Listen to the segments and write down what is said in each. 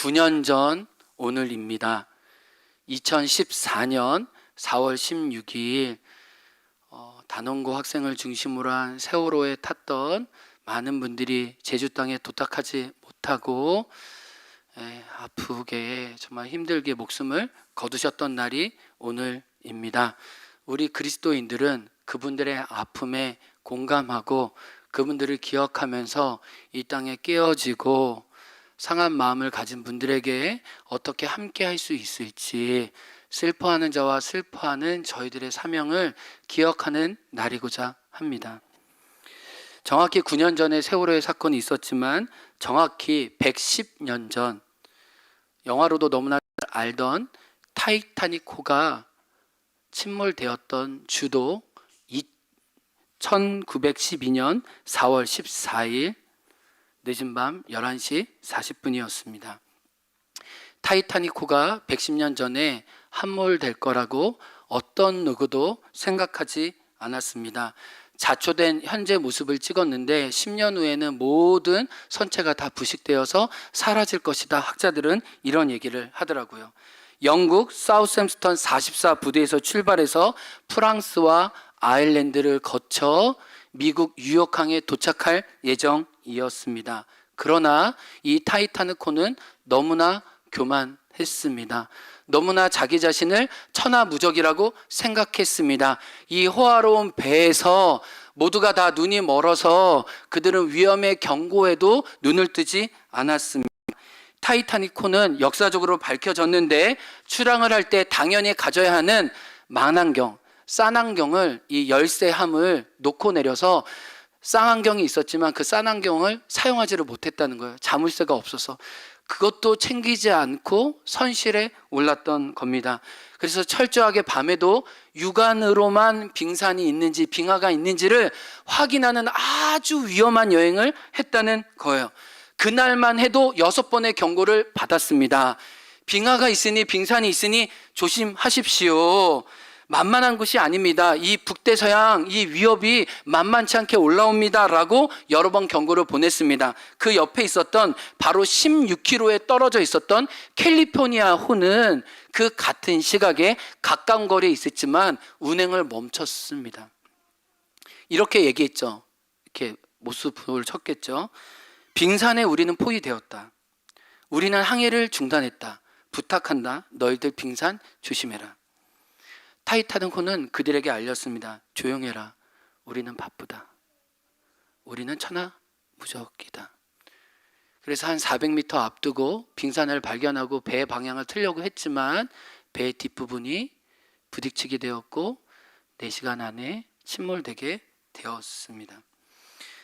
9년 전 오늘입니다. 2014년 4월 16일 단원고 학생을 중심으로 한 세월호에 탔던 많은 분들이 제주 땅에 도착하지 못하고 아프게 정말 힘들게 목숨을 거두셨던 날이 오늘입니다. 우리 그리스도인들은 그분들의 아픔에 공감하고 그분들을 기억하면서 이 땅에 깨어지고 상한 마음을 가진 분들에게 어떻게 함께 할 수 있을지 슬퍼하는 자와 슬퍼하는 저희들의 사명을 기억하는 날이고자 합니다. 정확히 9년 전에 세월호의 사건이 있었지만 정확히 110년 전 영화로도 너무나 알던 타이타닉호가 침몰되었던 주도 1912년 4월 14일 늦은 밤 11시 40분이었습니다. 타이타닉호가 110년 전에 함몰될 거라고 어떤 누구도 생각하지 않았습니다. 자초된 현재 모습을 찍었는데 10년 후에는 모든 선체가 다 부식되어서 사라질 것이다. 학자들은 이런 얘기를 하더라고요. 영국 사우샘스턴 44 부대에서 출발해서 프랑스와 아일랜드를 거쳐 미국 뉴욕항에 도착할 예정이었습니다. 그러나 이 타이타닉호는 너무나 교만했습니다. 너무나 자기 자신을 천하무적이라고 생각했습니다. 이 호화로운 배에서 모두가 다 눈이 멀어서 그들은 위험의 경고에도 눈을 뜨지 않았습니다. 타이타닉호는 역사적으로 밝혀졌는데 출항을 할 때 당연히 가져야 하는 망안경, 싼안경을 이 열쇠함을 놓고 내려서 쌍안경이 있었지만 그 싼안경을 사용하지를 못했다는 거예요. 자물쇠가 없어서. 그것도 챙기지 않고 선실에 올랐던 겁니다. 그래서 철저하게 밤에도 육안으로만 빙산이 있는지 빙하가 있는지를 확인하는 아주 위험한 여행을 했다는 거예요. 그날만 해도 6번의 경고를 받았습니다. 빙하가 있으니 빙산이 있으니 조심하십시오. 만만한 곳이 아닙니다. 이 북대서양 이 위협이 만만치 않게 올라옵니다 라고 여러 번 경고를 보냈습니다. 그 옆에 있었던 바로 16km에 떨어져 있었던 캘리포니아 호는 그 같은 시각에 가까운 거리에 있었지만 운행을 멈췄습니다. 이렇게 얘기했죠. 이렇게 모습을 쳤겠죠. 빙산에 우리는 포위되었다. 우리는 항해를 중단했다. 부탁한다. 너희들 빙산 조심해라. 타이타닉호는 그들에게 알렸습니다. 조용해라. 우리는 바쁘다. 우리는 천하무적이다. 그래서 한 400m 앞두고 빙산을 발견하고 배의 방향을 틀려고 했지만 배의 뒷부분이 부딪히게 되었고 4시간 안에 침몰되게 되었습니다.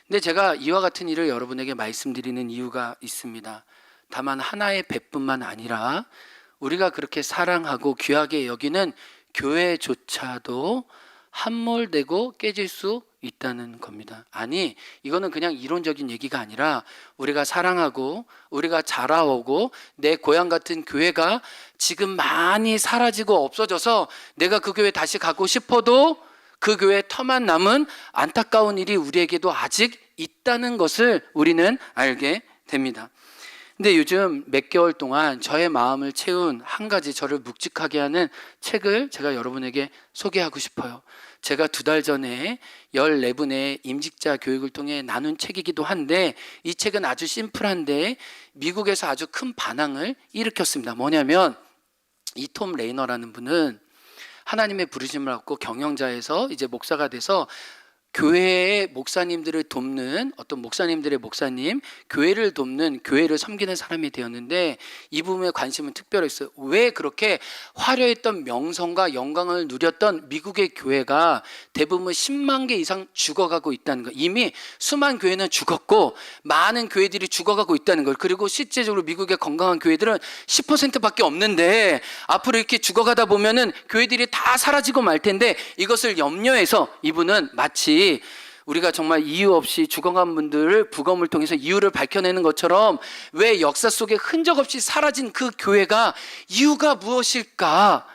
근데 제가 이와 같은 일을 여러분에게 말씀드리는 이유가 있습니다. 다만 하나의 배뿐만 아니라 우리가 그렇게 사랑하고 귀하게 여기는 교회조차도 함몰되고 깨질 수 있다는 겁니다. 아니, 이거는 그냥 이론적인 얘기가 아니라 우리가 사랑하고 우리가 자라오고 내 고향 같은 교회가 지금 많이 사라지고 없어져서 내가 그 교회 다시 가고 싶어도 그 교회 터만 남은 안타까운 일이 우리에게도 아직 있다는 것을 우리는 알게 됩니다. 근데 요즘 몇 개월 동안 저의 마음을 채운 한 가지 저를 묵직하게 하는 책을 제가 여러분에게 소개하고 싶어요. 제가 2달 전에 14분의 임직자 교육을 통해 나눈 책이기도 한데 이 책은 아주 심플한데 미국에서 아주 큰 반향을 일으켰습니다. 뭐냐면 이 톰 레이너라는 분은 하나님의 부르심을 받고 경영자에서 이제 목사가 돼서 교회의 목사님들을 돕는 어떤 목사님들의 목사님, 교회를 돕는 교회를 섬기는 사람이 되었는데 이 부분에 관심은 특별했어요. 왜 그렇게 화려했던 명성과 영광을 누렸던 미국의 교회가 대부분 10만 개 이상 죽어가고 있다는 거. 이미 수만 교회는 죽었고 많은 교회들이 죽어가고 있다는 걸. 그리고 실제적으로 미국의 건강한 교회들은 10%밖에 없는데 앞으로 이렇게 죽어가다 보면은 교회들이 다 사라지고 말 텐데 이것을 염려해서 이분은 마치 우리가 정말 이유 없이 죽어간 분들을 부검을 통해서 이유를 밝혀내는 것처럼 왜 역사 속에 흔적 없이 사라진 그 교회가 이유가 무엇일까?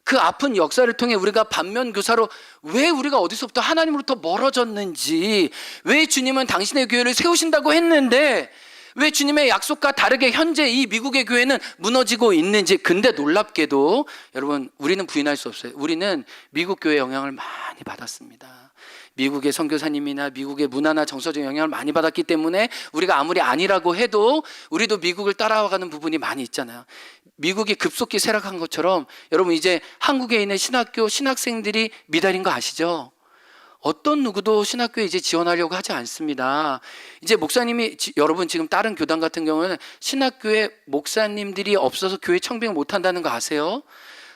그 아픈 역사를 통해 우리가 반면교사로 왜 우리가 어디서부터 하나님으로부터 멀어졌는지, 왜 주님은 당신의 교회를 세우신다고 했는데 왜 주님의 약속과 다르게 현재 이 미국의 교회는 무너지고 있는지. 근데 놀랍게도 여러분, 우리는 부인할 수 없어요. 우리는 미국 교회 영향을 많이 받았습니다. 미국의 선교사님이나 미국의 문화나 정서적 영향을 많이 받았기 때문에 우리가 아무리 아니라고 해도 우리도 미국을 따라가는 부분이 많이 있잖아요. 미국이 급속히 쇠락한 것처럼 여러분, 이제 한국에 있는 신학교 신학생들이 미달인 거 아시죠? 어떤 누구도 신학교에 이제 지원하려고 하지 않습니다. 이제 목사님이, 여러분 지금 다른 교단 같은 경우는 신학교에 목사님들이 없어서 교회 청빙 못 한다는 거 아세요?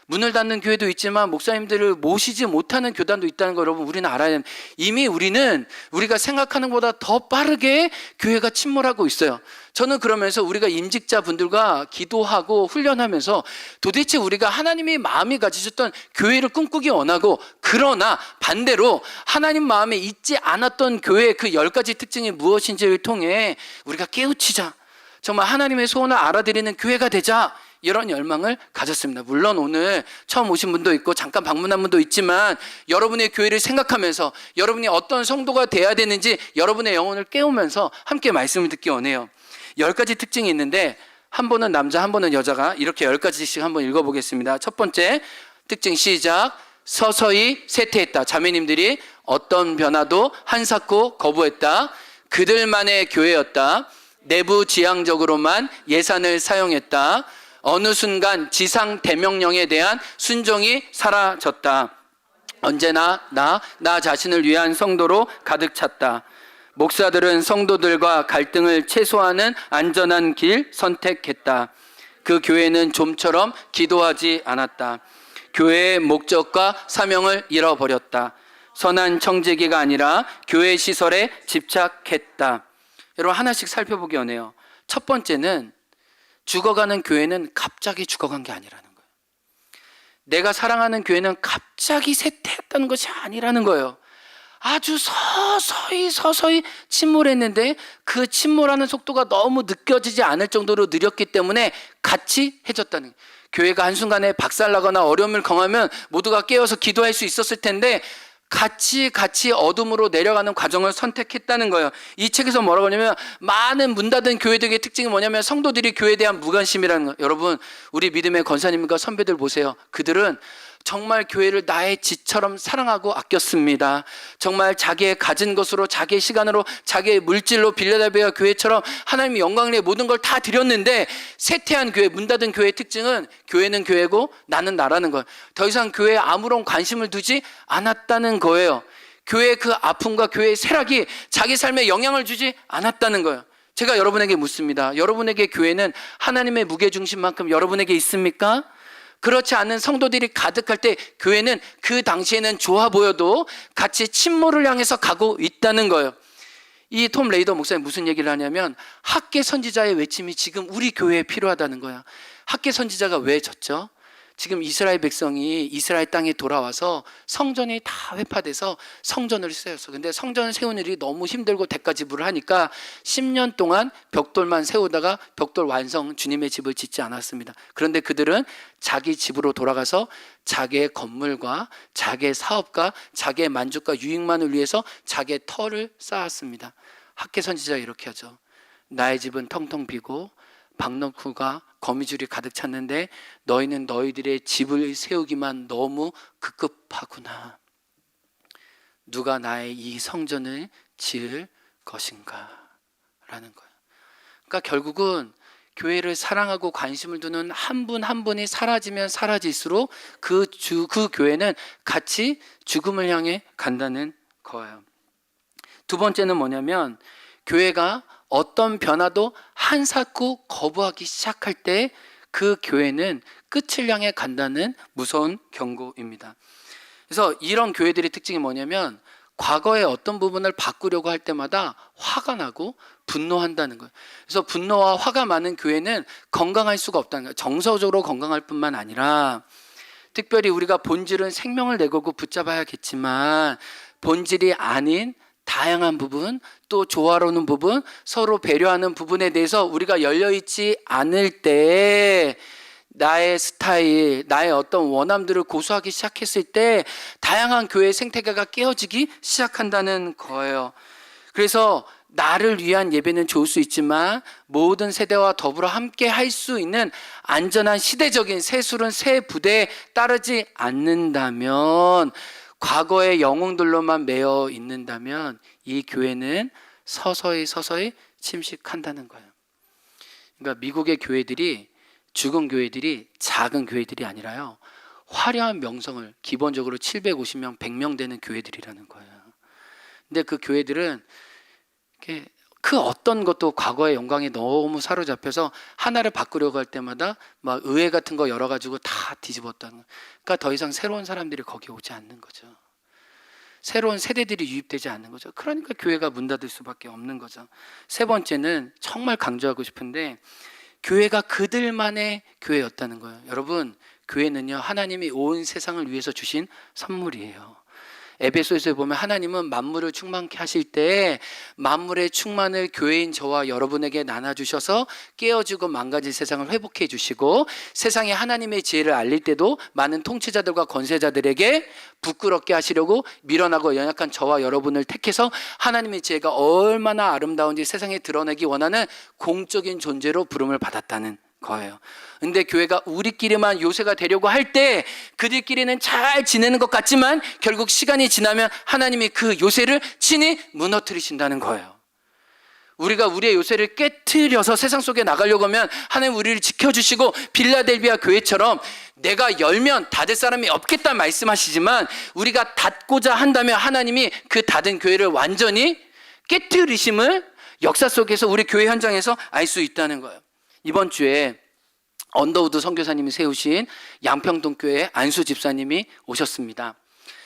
문을 닫는 교회도 있지만 목사님들을 모시지 못하는 교단도 있다는 거 여러분, 우리는 알아야 합니다. 이미 우리는 우리가 생각하는 것보다 더 빠르게 교회가 침몰하고 있어요. 저는 그러면서 우리가 임직자분들과 기도하고 훈련하면서 도대체 우리가 하나님의 마음이 가지셨던 교회를 꿈꾸기 원하고, 그러나 반대로 하나님 마음에 있지 않았던 교회의 그 10가지 특징이 무엇인지를 통해 우리가 깨우치자, 정말 하나님의 소원을 알아들이는 교회가 되자, 이런 열망을 가졌습니다. 물론 오늘 처음 오신 분도 있고 잠깐 방문한 분도 있지만, 여러분의 교회를 생각하면서 여러분이 어떤 성도가 돼야 되는지 여러분의 영혼을 깨우면서 함께 말씀을 듣기 원해요. 10가지 특징이 있는데, 한 번은 남자 한 번은 여자가 이렇게 10가지씩 한번 읽어보겠습니다. 첫 번째 특징 시작. 서서히 쇠퇴했다. 자매님들이 어떤 변화도 한사코 거부했다. 그들만의 교회였다. 내부 지향적으로만 예산을 사용했다. 어느 순간 지상 대명령에 대한 순종이 사라졌다. 언제나 나 자신을 위한 성도로 가득 찼다. 목사들은 성도들과 갈등을 최소화하는 안전한 길 선택했다. 그 교회는 좀처럼 기도하지 않았다. 교회의 목적과 사명을 잃어버렸다. 선한 청지기가 아니라 교회 시설에 집착했다. 여러분, 하나씩 살펴보기 원해요. 첫 번째는 죽어가는 교회는 갑자기 죽어간 게 아니라는 거예요. 내가 사랑하는 교회는 갑자기 쇠퇴했다는 것이 아니라는 거예요. 아주 서서히 침몰했는데 그 침몰하는 속도가 너무 느껴지지 않을 정도로 느렸기 때문에 같이 해졌다는 거예요. 교회가 한순간에 박살나거나 어려움을 경험하면 모두가 깨어서 기도할 수 있었을 텐데 같이 어둠으로 내려가는 과정을 선택했다는 거예요. 이 책에서 뭐라고 하냐면, 많은 문 닫은 교회들의 특징이 뭐냐면 성도들이 교회에 대한 무관심이라는 거예요. 여러분, 우리 믿음의 권사님과 선배들 보세요. 그들은 정말 교회를 나의 지처럼 사랑하고 아꼈습니다. 정말 자기의 가진 것으로, 자기의 시간으로, 자기의 물질로 빌려달베어 교회처럼 하나님의 영광을 위해 모든 걸 다 드렸는데, 쇠퇴한 교회, 문 닫은 교회의 특징은 교회는 교회고 나는 나라는 거예요. 더 이상 교회에 아무런 관심을 두지 않았다는 거예요. 교회의 그 아픔과 교회의 쇠락이 자기 삶에 영향을 주지 않았다는 거예요. 제가 여러분에게 묻습니다. 여러분에게 교회는 하나님의 무게중심만큼 여러분에게 있습니까? 그렇지 않은 성도들이 가득할 때 교회는 그 당시에는 좋아 보여도 같이 침몰을 향해서 가고 있다는 거예요. 이 톰 레이더 목사님 무슨 얘기를 하냐면, 학계 선지자의 외침이 지금 우리 교회에 필요하다는 거야. 학계 선지자가 왜 졌죠? 지금 이스라엘 백성이 이스라엘 땅에 돌아와서 성전이 다 회파돼서 성전을 세웠어. 근데 성전을 세우는 일이 너무 힘들고 대가 지불을 하니까 10년 동안 벽돌만 세우다가 벽돌 완성, 주님의 집을 짓지 않았습니다. 그런데 그들은 자기 집으로 돌아가서 자기의 건물과 자기의 사업과 자기의 만족과 유익만을 위해서 자기의 터를 쌓았습니다. 학계 선지자가 이렇게 하죠. 나의 집은 텅텅 비고 박너쿠가 거미줄이 가득 찼는데 너희는 너희들의 집을 세우기만 너무 급급하구나. 누가 나의 이 성전을 지을 것인가? 라는 거예요. 그러니까 결국은 교회를 사랑하고 관심을 두는 한 분 한 분이 사라지면 사라질수록 그 교회는 같이 죽음을 향해 간다는 거예요. 두 번째는 뭐냐면, 교회가 어떤 변화도 한사코 거부하기 시작할 때 그 교회는 끝을 향해 간다는 무서운 경고입니다. 그래서 이런 교회들의 특징이 뭐냐면, 과거의 어떤 부분을 바꾸려고 할 때마다 화가 나고 분노한다는 거예요. 그래서 분노와 화가 많은 교회는 건강할 수가 없다는 거예요. 정서적으로 건강할 뿐만 아니라, 특별히 우리가 본질은 생명을 내걸고 붙잡아야겠지만 본질이 아닌 다양한 부분, 또 조화로운 부분, 서로 배려하는 부분에 대해서 우리가 열려있지 않을 때 나의 스타일, 나의 어떤 원함들을 고수하기 시작했을 때 다양한 교회의 생태계가 깨어지기 시작한다는 거예요. 그래서 나를 위한 예배는 좋을 수 있지만 모든 세대와 더불어 함께 할 수 있는 안전한 시대적인 새 술은 새 부대에 따르지 않는다면, 과거의 영웅들로만 매여 있는다면 이 교회는 서서히 침식한다는 거예요. 그러니까 미국의 교회들이, 죽은 교회들이 작은 교회들이 아니라요, 화려한 명성을, 기본적으로 750명, 100명 되는 교회들이라는 거예요. 근데 그 교회들은 그 어떤 것도 과거의 영광에 너무 사로잡혀서 하나를 바꾸려고 할 때마다 막 의회 같은 거 열어가지고 다 뒤집었다는 거예요. 그러니까 더 이상 새로운 사람들이 거기 오지 않는 거죠. 새로운 세대들이 유입되지 않는 거죠. 그러니까 교회가 문 닫을 수밖에 없는 거죠. 세 번째는 정말 강조하고 싶은데, 교회가 그들만의 교회였다는 거예요. 여러분, 교회는요, 하나님이 온 세상을 위해서 주신 선물이에요. 에베소서에 보면 하나님은 만물을 충만케 하실 때 만물의 충만을 교회인 저와 여러분에게 나눠주셔서 깨어지고 망가진 세상을 회복해 주시고, 세상에 하나님의 지혜를 알릴 때도 많은 통치자들과 권세자들에게 부끄럽게 하시려고 미련하고 연약한 저와 여러분을 택해서 하나님의 지혜가 얼마나 아름다운지 세상에 드러내기 원하는 공적인 존재로 부름을 받았다는 거예요. 근데 교회가 우리끼리만 요새가 되려고 할 때 그들끼리는 잘 지내는 것 같지만 결국 시간이 지나면 하나님이 그 요새를 친히 무너뜨리신다는 거예요. 우리가 우리의 요새를 깨트려서 세상 속에 나가려고 하면 하나님 우리를 지켜주시고, 빌라델비아 교회처럼 내가 열면 닫을 사람이 없겠다 말씀하시지만 우리가 닫고자 한다면 하나님이 그 닫은 교회를 완전히 깨트리심을 역사 속에서 우리 교회 현장에서 알 수 있다는 거예요. 이번 주에 언더우드 선교사님이 세우신 양평동교회 안수 집사님이 오셨습니다.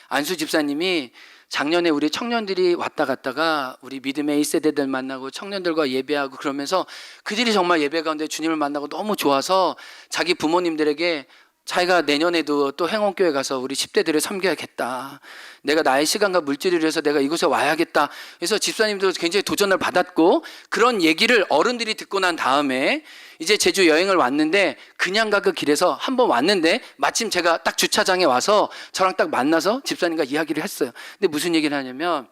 안수 집사님이 작년에 우리 청년들이 왔다 갔다가 우리 믿음의 1세대들 만나고 청년들과 예배하고 그러면서 그들이 정말 예배 가운데 주님을 만나고 너무 좋아서 자기 부모님들에게 자기가 내년에도 또 행원교회 가서 우리 10대들을 섬겨야겠다, 내가 나의 시간과 물질을 위해서 내가 이곳에 와야겠다, 그래서 집사님도 굉장히 도전을 받았고, 그런 얘기를 어른들이 듣고 난 다음에 이제 제주 여행을 왔는데 그냥 가 그 길에서 한번 왔는데 마침 제가 딱 주차장에 와서 저랑 딱 만나서 집사님과 이야기를 했어요. 근데 무슨 얘기를 하냐면,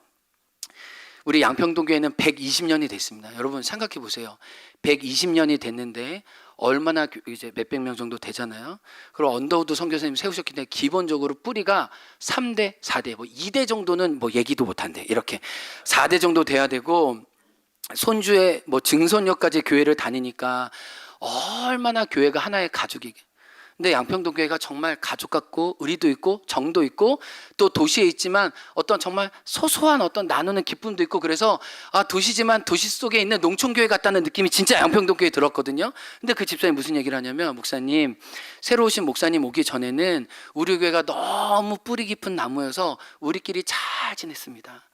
우리 양평동교회는 120년이 됐습니다. 여러분 생각해 보세요. 120년이 됐는데 얼마나 이제 몇백 명 정도 되잖아요. 그리고 언더우드 선교사님 세우셨기 때문에 기본적으로 뿌리가 3대, 4대, 뭐 2대 정도는 뭐 얘기도 못한대. 이렇게 4대 정도 돼야 되고, 손주의 뭐 증손녀까지 교회를 다니니까 얼마나 교회가 하나의 가족이게. 근데 양평동교회가 정말 가족 같고 의리도 있고 정도 있고 또 도시에 있지만 어떤 정말 소소한 어떤 나누는 기쁨도 있고, 그래서 도시지만 도시 속에 있는 농촌교회 같다는 느낌이 진짜 양평동교회에 들었거든요. 근데 그 집사님 무슨 얘기를 하냐면, 목사님, 새로 오신 목사님 오기 전에는 우리 교회가 너무 뿌리 깊은 나무여서 우리끼리 잘 지냈습니다.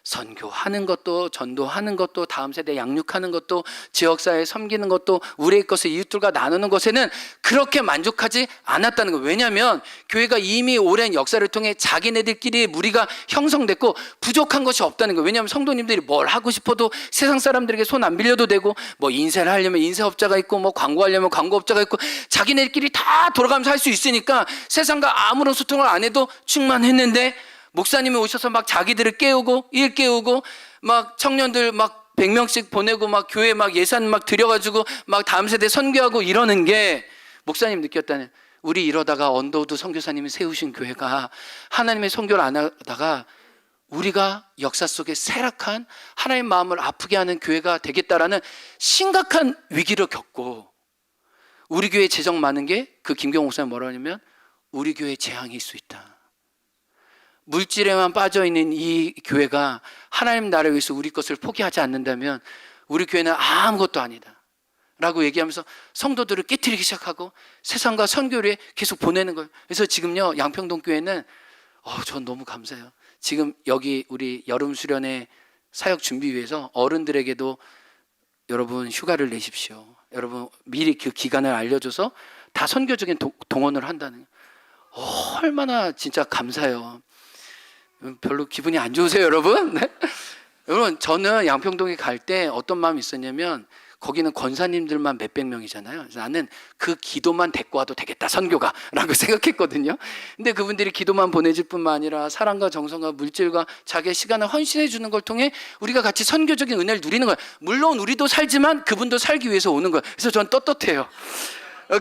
선교하는 것도, 전도하는 것도, 다음 세대 양육하는 것도, 지역사회 섬기는 것도, 우리의 것을 이웃들과 나누는 것에는 그렇게 만족하지 않았다는 거예요. 왜냐하면 교회가 이미 오랜 역사를 통해 자기네들끼리 무리가 형성됐고 부족한 것이 없다는 거예요. 왜냐하면 성도님들이 뭘 하고 싶어도 세상 사람들에게 손 안 빌려도 되고, 뭐 인쇄를 하려면 인쇄업자가 있고, 뭐 광고하려면 광고업자가 있고, 자기네들끼리 다 돌아가면서 할 수 있으니까 세상과 아무런 소통을 안 해도 충만했는데, 목사님이 오셔서 막 자기들을 깨우고 일 깨우고 막 청년들 막 100명씩 보내고 막 교회 막 예산 막 들여가지고 막 다음 세대 선교하고 이러는 게, 목사님 느꼈다는, 우리 이러다가 언더우드 선교사님이 세우신 교회가 하나님의 선교를 안 하다가 우리가 역사 속에 쇠락한, 하나님의 마음을 아프게 하는 교회가 되겠다라는 심각한 위기를 겪고, 우리 교회 재정 많은 게, 그 김경호 목사님 뭐라 하냐면, 우리 교회 재앙일 수 있다. 물질에만 빠져있는 이 교회가 하나님 나라를 위해서 우리 것을 포기하지 않는다면 우리 교회는 아무것도 아니다 라고 얘기하면서 성도들을 깨트리기 시작하고 세상과 선교를 계속 보내는 거예요. 그래서 지금요, 양평동 교회는 전 너무 감사해요. 지금 여기 우리 여름 수련회 사역 준비위해서 어른들에게도 여러분 휴가를 내십시오. 여러분 미리 그 기간을 알려줘서 다 선교적인 동원을 한다는, 얼마나 진짜 감사해요. 별로 기분이 안 좋으세요, 여러분? 네? 여러분, 저는 양평동에 갈 때 어떤 마음이 있었냐면, 거기는 권사님들만 몇백 명이잖아요. 그래서 나는 그 기도만 데리고 와도 되겠다, 선교가 라고 생각했거든요. 근데 그분들이 기도만 보내줄 뿐만 아니라 사랑과 정성과 물질과 자기의 시간을 헌신해 주는 걸 통해 우리가 같이 선교적인 은혜를 누리는 거예요. 물론 우리도 살지만 그분도 살기 위해서 오는 거예요. 그래서 전 떳떳해요.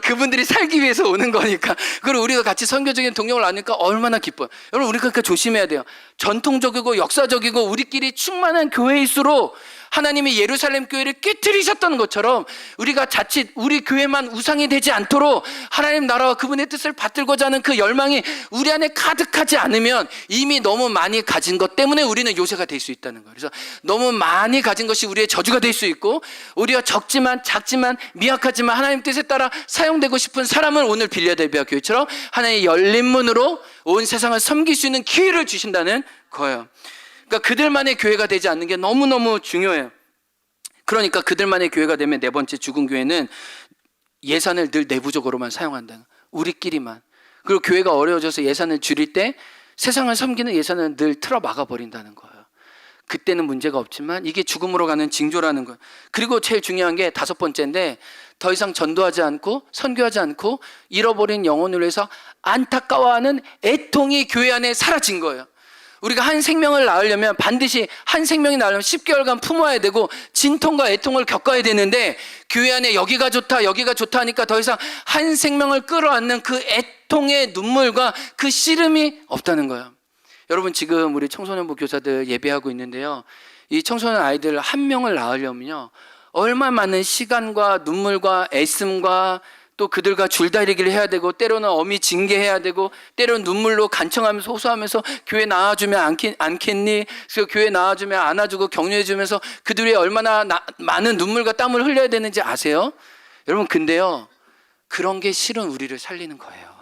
그분들이 살기 위해서 오는 거니까. 그리고 우리가 같이 선교적인 동력을 나누니까 얼마나 기뻐요. 여러분, 우리가 그러니까 조심해야 돼요. 전통적이고 역사적이고 우리끼리 충만한 교회일수록 하나님이 예루살렘 교회를 깨트리셨던 것처럼 우리가 자칫 우리 교회만 우상이 되지 않도록 하나님 나라와 그분의 뜻을 받들고자 하는 그 열망이 우리 안에 가득하지 않으면 이미 너무 많이 가진 것 때문에 우리는 요새가 될 수 있다는 거예요. 그래서 너무 많이 가진 것이 우리의 저주가 될 수 있고, 우리가 적지만 작지만 미약하지만 하나님 뜻에 따라 사용되고 싶은 사람을 오늘 빌라델비아 교회처럼 하나님의 열린 문으로 온 세상을 섬길 수 있는 기회를 주신다는 거예요. 그러니까 그들만의 교회가 되지 않는 게 너무너무 중요해요. 그러니까 그들만의 교회가 되면 네 번째, 죽은 교회는 예산을 늘 내부적으로만 사용한다는 거예요. 우리끼리만. 그리고 교회가 어려워져서 예산을 줄일 때 세상을 섬기는 예산을 늘 틀어 막아버린다는 거예요. 그때는 문제가 없지만 이게 죽음으로 가는 징조라는 거예요. 그리고 제일 중요한 게 다섯 번째인데, 더 이상 전도하지 않고 선교하지 않고 잃어버린 영혼을 위해서 안타까워하는 애통이 교회 안에 사라진 거예요. 우리가 한 생명을 낳으려면 반드시 한 생명이 낳으려면 10개월간 품어야 되고 진통과 애통을 겪어야 되는데, 교회 안에 여기가 좋다 여기가 좋다 하니까 더 이상 한 생명을 끌어안는 그 애통의 눈물과 그 씨름이 없다는 거예요. 여러분, 지금 우리 청소년부 교사들 예배하고 있는데요, 이 청소년 아이들 한 명을 낳으려면요 얼마나 많은 시간과 눈물과 애씀과 또 그들과 줄다리기를 해야 되고, 때로는 어미 징계해야 되고, 때로는 눈물로 간청하면서 호소하면서 교회 나와주면 않겠니? 그래서 교회 나와주면 안아주고 격려해주면서 그들이 얼마나 많은 눈물과 땀을 흘려야 되는지 아세요? 여러분, 근데요 그런 게 실은 우리를 살리는 거예요.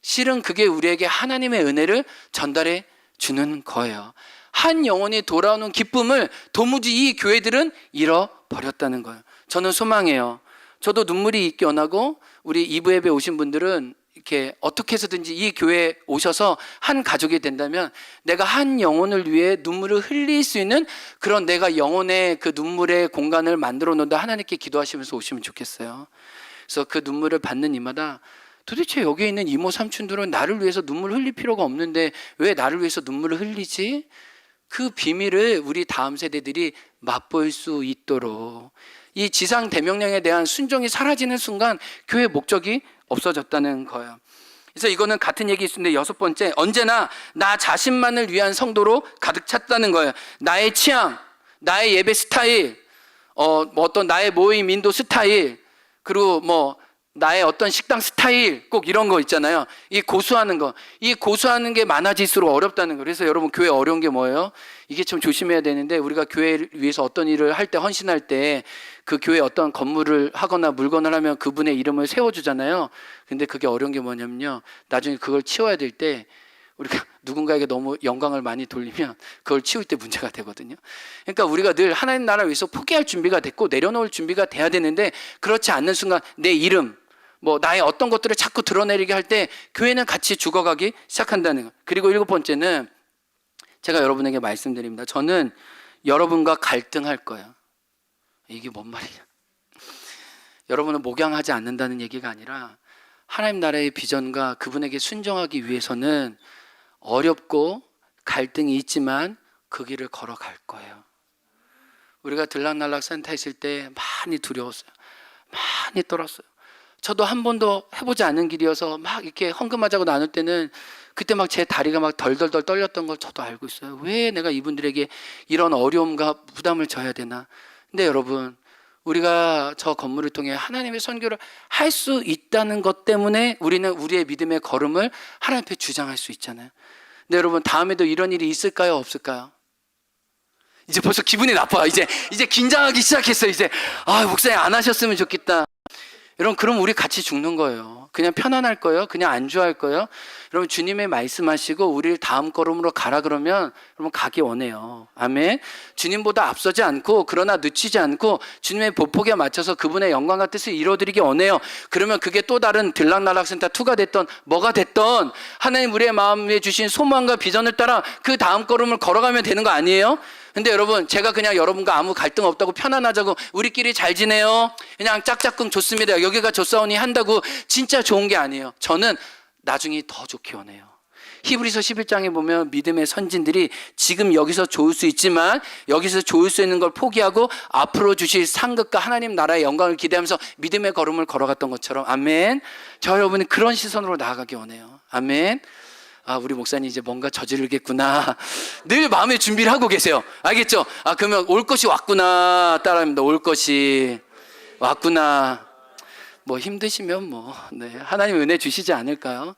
실은 그게 우리에게 하나님의 은혜를 전달해 주는 거예요. 한 영혼이 돌아오는 기쁨을 도무지 이 교회들은 잃어버렸다는 거예요. 저는 소망해요. 저도 눈물이 있게 원하고, 우리 2부 예배 오신 분들은 이렇게 어떻게 해서든지 이 교회에 오셔서 한 가족이 된다면 내가 한 영혼을 위해 눈물을 흘릴 수 있는 그런 내가 영혼의 그 눈물의 공간을 만들어 놓는다 하나님께 기도하시면서 오시면 좋겠어요. 그래서 그 눈물을 받는 이마다 도대체 여기에 있는 이모 삼촌들은 나를 위해서 눈물 흘릴 필요가 없는데 왜 나를 위해서 눈물을 흘리지? 그 비밀을 우리 다음 세대들이 맛볼 수 있도록, 이 지상 대명령에 대한 순종이 사라지는 순간 교회의 목적이 없어졌다는 거예요. 그래서 이거는 같은 얘기 있는데, 여섯 번째, 언제나 나 자신만을 위한 성도로 가득 찼다는 거예요. 나의 취향, 나의 예배 스타일, 어떤 나의 모임 인도 스타일, 그리고 나의 어떤 식당 스타일, 꼭 이런 거 있잖아요. 이 고수하는 거, 이 고수하는 게 많아질수록 어렵다는 거. 그래서 여러분, 교회 어려운 게 뭐예요? 이게 좀 조심해야 되는데, 우리가 교회를 위해서 어떤 일을 할 때, 헌신할 때 그 교회에 어떤 건물을 하거나 물건을 하면 그분의 이름을 세워주잖아요. 근데 그게 어려운 게 뭐냐면요, 나중에 그걸 치워야 될 때 우리가 누군가에게 너무 영광을 많이 돌리면 그걸 치울 때 문제가 되거든요. 그러니까 우리가 늘 하나님 나라를 위해서 포기할 준비가 됐고 내려놓을 준비가 돼야 되는데, 그렇지 않는 순간 내 이름, 나의 어떤 것들을 자꾸 드러내리게 할 때 교회는 같이 죽어가기 시작한다는 거. 그리고 일곱 번째는 제가 여러분에게 말씀드립니다. 저는 여러분과 갈등할 거예요. 이게 뭔 말이냐? 여러분을 목양하지 않는다는 얘기가 아니라 하나님 나라의 비전과 그분에게 순종하기 위해서는 어렵고 갈등이 있지만 그 길을 걸어갈 거예요. 우리가 들락날락 산타 있을 때 많이 두려웠어요. 많이 떨었어요. 저도 한 번도 해보지 않은 길이어서 막 이렇게 헌금하자고 나눌 때는 그때 막 제 다리가 막 덜덜덜 떨렸던 걸 저도 알고 있어요. 왜 내가 이분들에게 이런 어려움과 부담을 져야 되나? 근데 여러분, 우리가 저 건물을 통해 하나님의 선교를 할 수 있다는 것 때문에 우리는 우리의 믿음의 걸음을 하나님 앞에 주장할 수 있잖아요. 근데 여러분, 다음에도 이런 일이 있을까요? 없을까요? 이제 벌써 기분이 나빠. 이제 긴장하기 시작했어요. 목사님 안 하셨으면 좋겠다. 여러분, 그럼 우리 같이 죽는 거예요. 그냥 편안할 거예요? 그냥 안주할 거예요? 여러분, 주님의 말씀하시고 우리를 다음 걸음으로 가라 그러면 여러분 가기 원해요. 아멘. 주님보다 앞서지 않고, 그러나 늦추지 않고 주님의 보폭에 맞춰서 그분의 영광과 뜻을 이루어드리기 원해요. 그러면 그게 또 다른 들락날락센터 2가 됐던 뭐가 됐던 하나님 우리의 마음에 주신 소망과 비전을 따라 그 다음 걸음을 걸어가면 되는 거 아니에요? 근데 여러분, 제가 그냥 여러분과 아무 갈등 없다고 편안하자고 우리끼리 잘 지내요, 그냥 짝짝꿍 좋습니다, 여기가 좋사오니 한다고 진짜 좋은 게 아니에요. 저는 나중에 더 좋게 원해요. 히브리서 11장에 보면 믿음의 선진들이 지금 여기서 좋을 수 있지만 여기서 좋을 수 있는 걸 포기하고 앞으로 주실 상급과 하나님 나라의 영광을 기대하면서 믿음의 걸음을 걸어갔던 것처럼, 아멘. 저 여러분이 그런 시선으로 나아가기 원해요. 아멘. 아, 우리 목사님 이제 뭔가 저지르겠구나, 늘 마음의 준비를 하고 계세요. 알겠죠? 아, 그러면 올 것이 왔구나 따라합니다. 올 것이 왔구나. 뭐 힘드시면 네, 하나님 은혜 주시지 않을까요?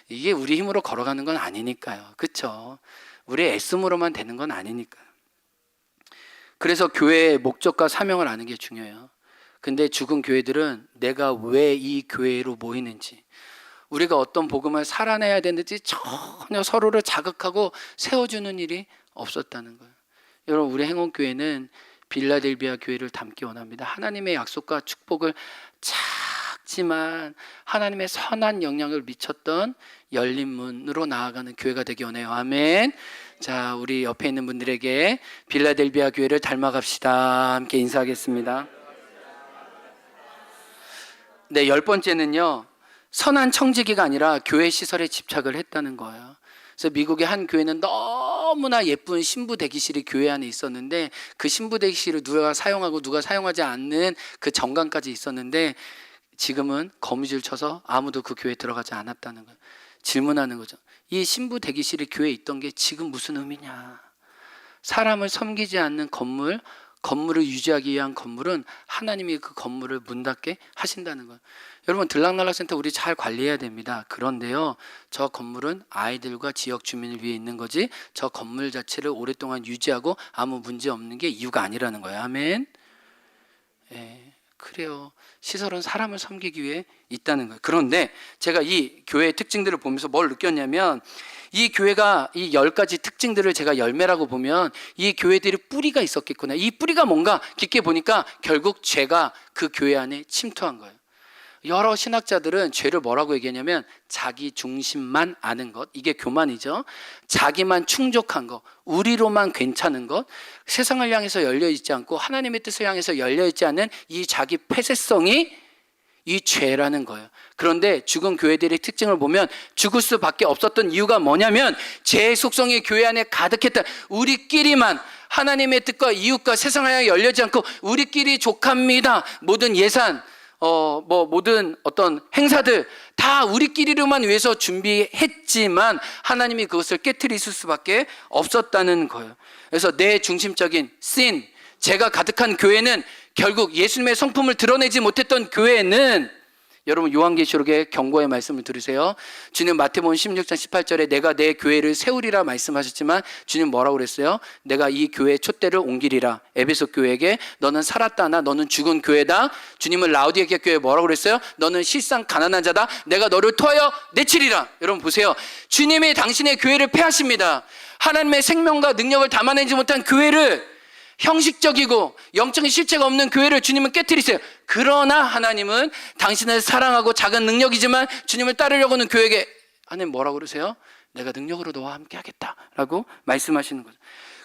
이게 우리 힘으로 걸어가는 건 아니니까요. 그렇죠? 우리의 애씀으로만 되는 건 아니니까요. 그래서 교회의 목적과 사명을 아는 게 중요해요. 근데 죽은 교회들은 내가 왜 이 교회로 모이는지, 우리가 어떤 복음을 살아내야 되는지 전혀 서로를 자극하고 세워주는 일이 없었다는 거예요. 여러분, 우리 행원교회는 빌라델비아 교회를 닮기 원합니다. 하나님의 약속과 축복을 작지만 하나님의 선한 영향을 미쳤던 열린 문으로 나아가는 교회가 되기 원해요. 아멘. 자, 우리 옆에 있는 분들에게 빌라델비아 교회를 닮아갑시다. 함께 인사하겠습니다. 네, 10번째는요, 선한 청지기가 아니라 교회 시설에 집착을 했다는 거예요. 그래서 미국의 한 교회는 너무나 예쁜 신부 대기실이 교회 안에 있었는데, 그 신부 대기실을 누가 사용하고 누가 사용하지 않는 그 정관까지 있었는데, 지금은 거미줄 쳐서 아무도 그 교회에 들어가지 않았다는 거예요. 질문하는 거죠. 이 신부 대기실이 교회에 있던 게 지금 무슨 의미냐? 사람을 섬기지 않는 건물을 유지하기 위한 건물은 하나님이 그 건물을 문 닫게 하신다는 거예요. 여러분, 들락날락센터 우리 잘 관리해야 됩니다. 그런데요, 저 건물은 아이들과 지역 주민을 위해 있는 거지, 저 건물 자체를 오랫동안 유지하고 아무 문제 없는 게 이유가 아니라는 거예요. 아멘. 예, 그래요. 시설은 사람을 섬기기 위해 있다는 거예요. 그런데 제가 이 교회의 특징들을 보면서 뭘 느꼈냐면, 이 교회가 이 10가지 특징들을 제가 열매라고 보면 이 교회들이 뿌리가 있었겠구나. 이 뿌리가 뭔가 깊게 보니까 결국 죄가 그 교회 안에 침투한 거예요. 여러 신학자들은 죄를 뭐라고 얘기하냐면 자기 중심만 아는 것, 이게 교만이죠. 자기만 충족한 것, 우리로만 괜찮은 것, 세상을 향해서 열려있지 않고 하나님의 뜻을 향해서 열려있지 않은 이 자기 폐쇄성이 이 죄라는 거예요. 그런데 죽은 교회들의 특징을 보면 죽을 수밖에 없었던 이유가 뭐냐면 죄의 속성이 교회 안에 가득했다. 우리끼리만 하나님의 뜻과 이웃과 세상을 향해 열려지 않고 우리끼리 족합니다. 모든 예산, 모든 어떤 행사들 다 우리끼리로만 위해서 준비했지만 하나님이 그것을 깨트리실 수밖에 없었다는 거예요. 그래서 내 중심적인 sin, 죄가 가득한 교회는 결국 예수님의 성품을 드러내지 못했던 교회는, 여러분 요한계시록의 경고의 말씀을 들으세요. 주님 마태복음 16장 18절에 내가 내 교회를 세우리라 말씀하셨지만 주님 뭐라고 그랬어요? 내가 이 교회의 촛대를 옮기리라. 에베소 교회에게 너는 살았다 하나 너는 죽은 교회다. 주님은 라우디게아 교회에 뭐라고 그랬어요? 너는 실상 가난한 자다. 내가 너를 토하여 내치리라. 여러분 보세요. 주님이 당신의 교회를 폐하십니다. 하나님의 생명과 능력을 담아내지 못한 교회를, 형식적이고 영적인 실체가 없는 교회를 주님은 깨트리세요. 그러나 하나님은 당신을 사랑하고 작은 능력이지만 주님을 따르려고 하는 교회에게 하나님 뭐라고 그러세요? 내가 능력으로 너와 함께 하겠다라고 말씀하시는 거죠.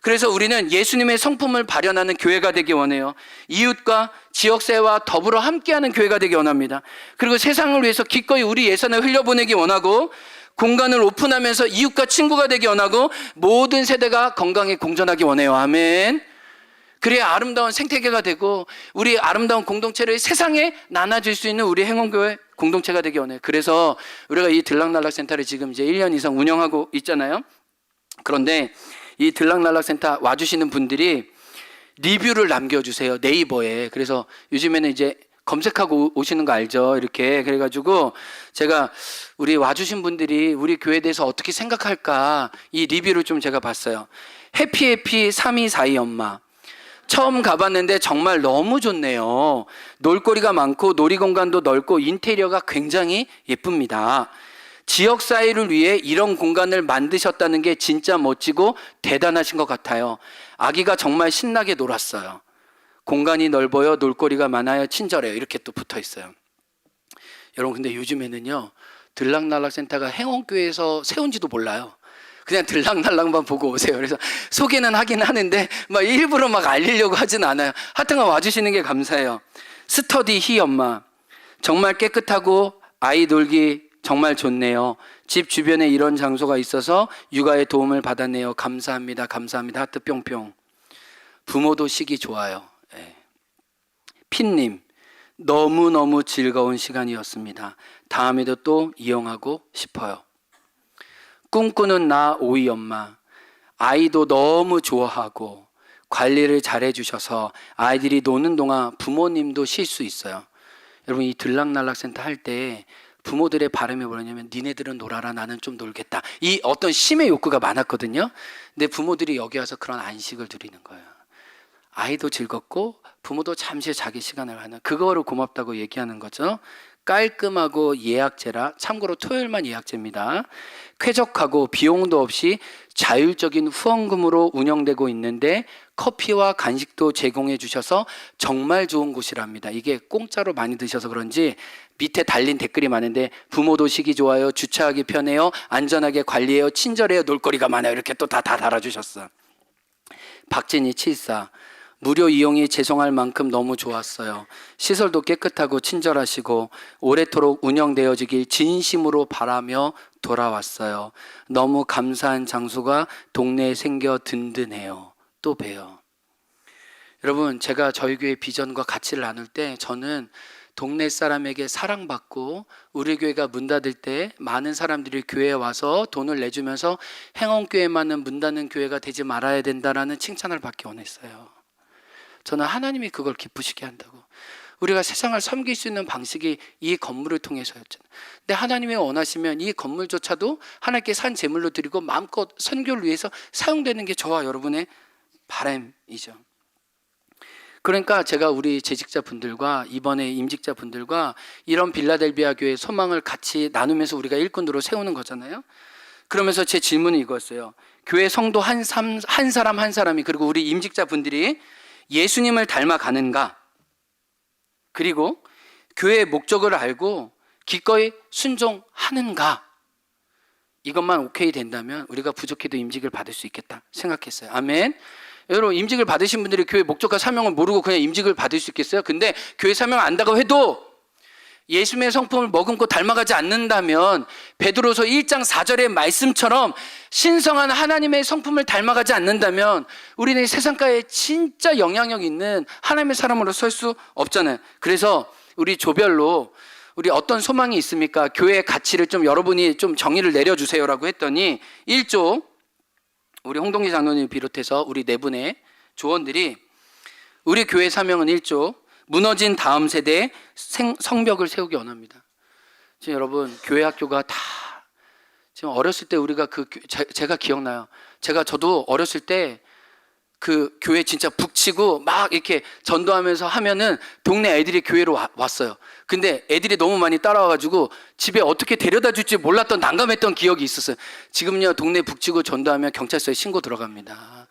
그래서 우리는 예수님의 성품을 발현하는 교회가 되기 원해요. 이웃과 지역사회와 더불어 함께하는 교회가 되기 원합니다. 그리고 세상을 위해서 기꺼이 우리 예산을 흘려보내기 원하고, 공간을 오픈하면서 이웃과 친구가 되기 원하고, 모든 세대가 건강에 공존하기 원해요. 아멘. 그래야 아름다운 생태계가 되고 우리 아름다운 공동체를 세상에 나눠줄 수 있는 우리 행원교회 공동체가 되기 원해요. 그래서 우리가 이 들락날락센터를 지금 이제 1년 이상 운영하고 있잖아요. 그런데 이 들락날락센터 와주시는 분들이 리뷰를 남겨주세요, 네이버에. 그래서 요즘에는 이제 검색하고 오시는 거 알죠? 이렇게. 그래가지고 제가 우리 와주신 분들이 우리 교회에 대해서 어떻게 생각할까, 이 리뷰를 좀 제가 봤어요. 해피해피 3242 엄마, 처음 가봤는데 정말 너무 좋네요. 놀거리가 많고 놀이공간도 넓고 인테리어가 굉장히 예쁩니다. 지역사회를 위해 이런 공간을 만드셨다는 게 진짜 멋지고 대단하신 것 같아요. 아기가 정말 신나게 놀았어요. 공간이 넓어요, 놀거리가 많아요, 친절해요. 이렇게 또 붙어 있어요. 여러분, 근데 요즘에는요, 들락날락센터가 행원교회에서 세운지도 몰라요. 그냥 들락날락만 보고 오세요. 그래서 소개는 하긴 하는데 막 일부러 막 알리려고 하진 않아요. 하여튼간 와주시는 게 감사해요. 스터디 히 엄마, 정말 깨끗하고 아이 놀기 정말 좋네요. 집 주변에 이런 장소가 있어서 육아에 도움을 받았네요. 감사합니다. 감사합니다. 하트 뿅뿅. 부모도 쉬기 좋아요. 네. 핀님, 너무너무 즐거운 시간이었습니다. 다음에도 또 이용하고 싶어요. 꿈꾸는 나 오이 엄마, 아이도 너무 좋아하고 관리를 잘해주셔서 아이들이 노는 동안 부모님도 쉴 수 있어요. 여러분, 이 들락날락 센터 할 때 부모들의 바람이 뭐냐면 니네들은 놀아라, 나는 좀 놀겠다. 이 어떤 심의 욕구가 많았거든요. 근데 부모들이 여기 와서 그런 안식을 누리는 거예요. 아이도 즐겁고 부모도 잠시 자기 시간을 하는, 그거를 고맙다고 얘기하는 거죠. 깔끔하고 예약제라, 참고로 토요일만 예약제입니다. 쾌적하고 비용도 없이 자율적인 후원금으로 운영되고 있는데 커피와 간식도 제공해 주셔서 정말 좋은 곳이랍니다. 이게 공짜로 많이 드셔서 그런지 밑에 달린 댓글이 많은데 부모도 쉬기 좋아요, 주차하기 편해요, 안전하게 관리해요, 친절해요, 놀거리가 많아요. 이렇게 또 다 달아주셨어. 박진희 74, 무료 이용이 죄송할 만큼 너무 좋았어요. 시설도 깨끗하고 친절하시고 오래도록 운영되어지길 진심으로 바라며 돌아왔어요. 너무 감사한 장소가 동네에 생겨 든든해요. 또 봬요. 여러분, 제가 저희 교회 비전과 가치를 나눌 때 저는 동네 사람에게 사랑받고 우리 교회가 문 닫을 때 많은 사람들이 교회에 와서 돈을 내주면서 행원교회만은 문 닫는 교회가 되지 말아야 된다라는 칭찬을 받기 원했어요. 저는 하나님이 그걸 기쁘시게 한다고. 우리가 세상을 섬길 수 있는 방식이 이 건물을 통해서였잖아요. 근데 하나님이 원하시면 이 건물조차도 하나님께 산 제물로 드리고 마음껏 선교를 위해서 사용되는 게 저와 여러분의 바람이죠. 그러니까 제가 우리 재직자분들과 이번에 임직자분들과 이런 빌라델비아 교회의 소망을 같이 나누면서 우리가 일꾼으로 세우는 거잖아요. 그러면서 제 질문은 이거였어요. 교회 성도 한 사람 한 사람이, 그리고 우리 임직자분들이 예수님을 닮아가는가? 그리고 교회의 목적을 알고 기꺼이 순종하는가? 이것만 오케이 된다면 우리가 부족해도 임직을 받을 수 있겠다 생각했어요. 아멘. 여러분, 임직을 받으신 분들이 교회 목적과 사명을 모르고 그냥 임직을 받을 수 있겠어요? 근데 교회 사명을 안다고 해도 예수님의 성품을 머금고 닮아가지 않는다면 베드로서 1장 4절의 말씀처럼 신성한 하나님의 성품을 닮아가지 않는다면 우리는 세상가에 진짜 영향력 있는 하나님의 사람으로 설 수 없잖아요. 그래서 우리 조별로 우리 어떤 소망이 있습니까? 교회의 가치를 좀 여러분이 좀 정의를 내려주세요라고 했더니 1조, 우리 홍동기 장로님 비롯해서 우리 네 분의 조원들이 우리 교회 사명은 1조, 무너진 다음 세대에 성벽을 세우기 원합니다. 지금 여러분, 교회 학교가 다 지금 어렸을 때 우리가 제가 기억나요. 저도 어렸을 때 그 교회 진짜 북치고 막 이렇게 전도하면서 하면은 동네 애들이 교회로 왔어요. 근데 애들이 너무 많이 따라와가지고 집에 어떻게 데려다 줄지 몰랐던 난감했던 기억이 있었어요. 지금요, 동네 북치고 전도하면 경찰서에 신고 들어갑니다.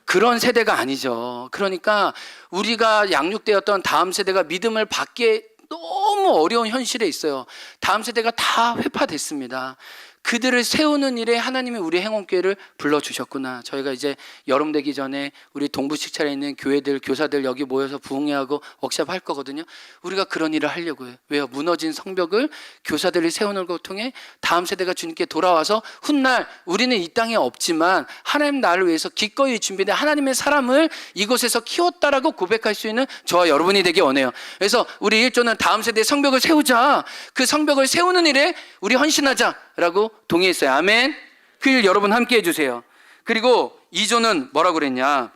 그런 세대가 아니죠. 그러니까 우리가 양육되었던 다음 세대가 믿음을 받기에 너무 어려운 현실에 있어요. 다음 세대가 다 회파됐습니다. 그들을 세우는 일에 하나님이 우리 행원교회를 불러주셨구나. 저희가 이제 여름 되기 전에 우리 동부식찰에 있는 교회들, 교사들 여기 모여서 부흥회하고 워크숍 할 거거든요. 우리가 그런 일을 하려고 해요. 왜요? 무너진 성벽을 교사들이 세우는 걸 통해 다음 세대가 주님께 돌아와서 훗날 우리는 이 땅에 없지만 하나님 나를 위해서 기꺼이 준비된 하나님의 사람을 이곳에서 키웠다라고 고백할 수 있는 저와 여러분이 되기 원해요. 그래서 우리 1조는 다음 세대의 성벽을 세우자. 그 성벽을 세우는 일에 우리 헌신하자라고 동의했어요. 아멘. 그 일 여러분 함께 해주세요. 그리고 2조는 뭐라고 그랬냐?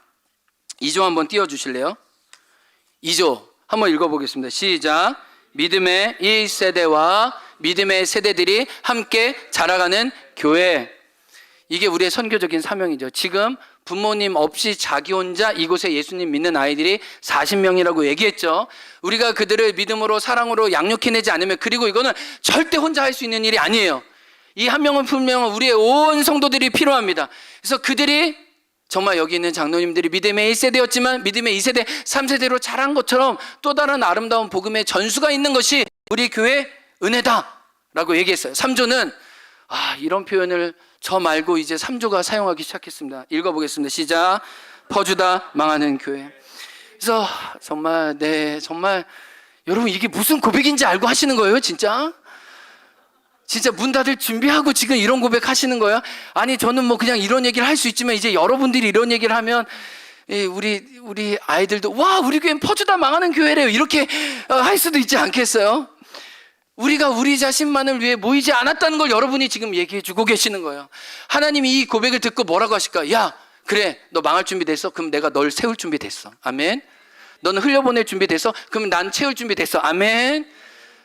2조 한번 띄워주실래요? 2조 한번 읽어보겠습니다. 시작. 믿음의 1세대와 믿음의 세대들이 함께 자라가는 교회. 이게 우리의 선교적인 사명이죠. 지금 부모님 없이 자기 혼자 이곳에 예수님 믿는 아이들이 40명이라고 얘기했죠. 우리가 그들을 믿음으로 사랑으로 양육해내지 않으면, 그리고 이거는 절대 혼자 할 수 있는 일이 아니에요. 이 한 명은 분명은 우리의 온 성도들이 필요합니다. 그래서 그들이 정말 여기 있는 장로님들이 믿음의 1세대였지만 믿음의 2세대, 3세대로 자란 것처럼 또 다른 아름다운 복음의 전수가 있는 것이 우리 교회 은혜다라고 얘기했어요. 3조는 이런 표현을 저 말고 이제 3조가 사용하기 시작했습니다. 읽어보겠습니다. 시작. 퍼주다 망하는 교회. 그래서 정말 정말 여러분 이게 무슨 고백인지 알고 하시는 거예요, 진짜? 진짜 문 닫을 준비하고 지금 이런 고백 하시는 거예요? 아니 저는 뭐 그냥 이런 얘기를 할 수 있지만 이제 여러분들이 이런 얘기를 하면 우리 아이들도 와 우리 교회는 퍼주다 망하는 교회래요 이렇게 할 수도 있지 않겠어요? 우리가 우리 자신만을 위해 모이지 않았다는 걸 여러분이 지금 얘기해 주고 계시는 거예요. 하나님이 이 고백을 듣고 뭐라고 하실까? 야 그래 너 망할 준비 됐어? 그럼 내가 널 세울 준비 됐어. 아멘. 너는 흘려보낼 준비 됐어? 그럼 난 채울 준비 됐어. 아멘.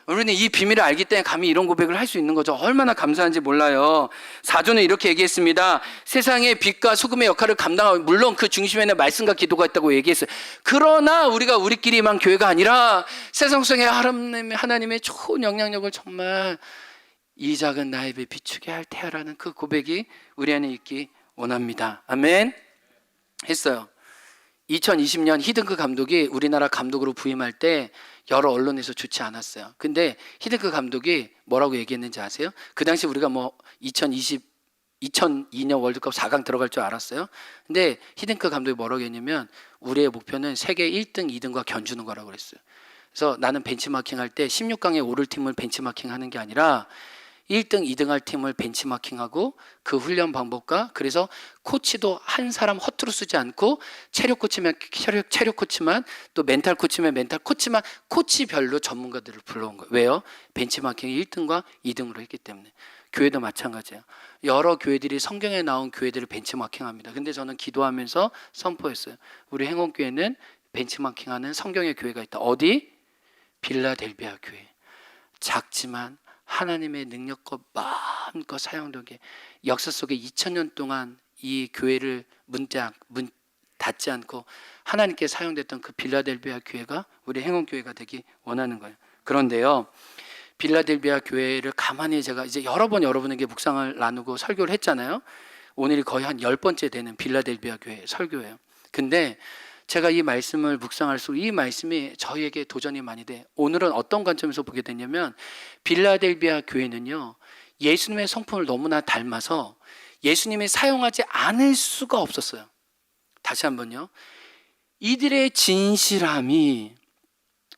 우리는 이 비밀을 알기 때문에 감히 이런 고백을 할 수 있는 거죠. 얼마나 감사한지 몰라요. 4조는 이렇게 얘기했습니다. 세상의 빛과 소금의 역할을 감당하고 물론 그 중심에는 말씀과 기도가 있다고 얘기했어요. 그러나 우리가 우리끼리만 교회가 아니라 세상 속에 하나님의 좋은 영향력을 정말 이 작은 나의 배 비추게 할 테야라는 그 고백이 우리 안에 있기 원합니다. 아멘. 했어요. 2020년 히든크 감독이 우리나라 감독으로 부임할 때 여러 언론에서 좋지 않았어요. 근데 히든크 감독이 뭐라고 얘기했는지 아세요? 그 당시 우리가 뭐 2002년 월드컵 4강 들어갈 줄 알았어요. 근데 히든크 감독이 뭐라고 했냐면 우리의 목표는 세계 1등, 2등과 견주는 거라고 그랬어요. 그래서 나는 벤치마킹 할 때 16강에 오를 팀을 benchmarking 하는 게 아니라 1등, 2등 할 팀을 벤치마킹하고 그 훈련 방법과 그래서 코치도 한 사람 허투루 쓰지 않고 체력 코치면 체력 코치만 또 멘탈 코치면 멘탈 코치만 코치별로 전문가들을 불러온 거예요. 왜요? 벤치마킹이 1등과 2등으로 했기 때문에. 교회도 마찬가지예요. 여러 교회들이 성경에 나온 교회들을 벤치마킹합니다. 근데 저는 기도하면서 선포했어요. 우리 행원교회는 벤치마킹하는 성경의 교회가 있다. 어디? 빌라델비아 교회. 작지만 하나님의 능력과 마음껏 사용되게 역사 속에 2000년 동안 이 교회를 문 닫지 않고 하나님께 사용됐던 그 빌라델비아 교회가 우리 행운교회가 되기 원하는 거예요. 그런데요, 빌라델비아 교회를 가만히 제가 이제 여러 번 여러분에게 묵상을 나누고 설교를 했잖아요. 오늘이 거의 한 10번째 되는 빌라델비아 교회 설교예요. 근데 제가 이 말씀을 묵상할수록 이 말씀이 저희에게 도전이 많이 돼. 오늘은 어떤 관점에서 보게 되냐면 빌라델비아 교회는요, 예수님의 성품을 너무나 닮아서 예수님이 사용하지 않을 수가 없었어요. 다시 한번요. 이들의 진실함이,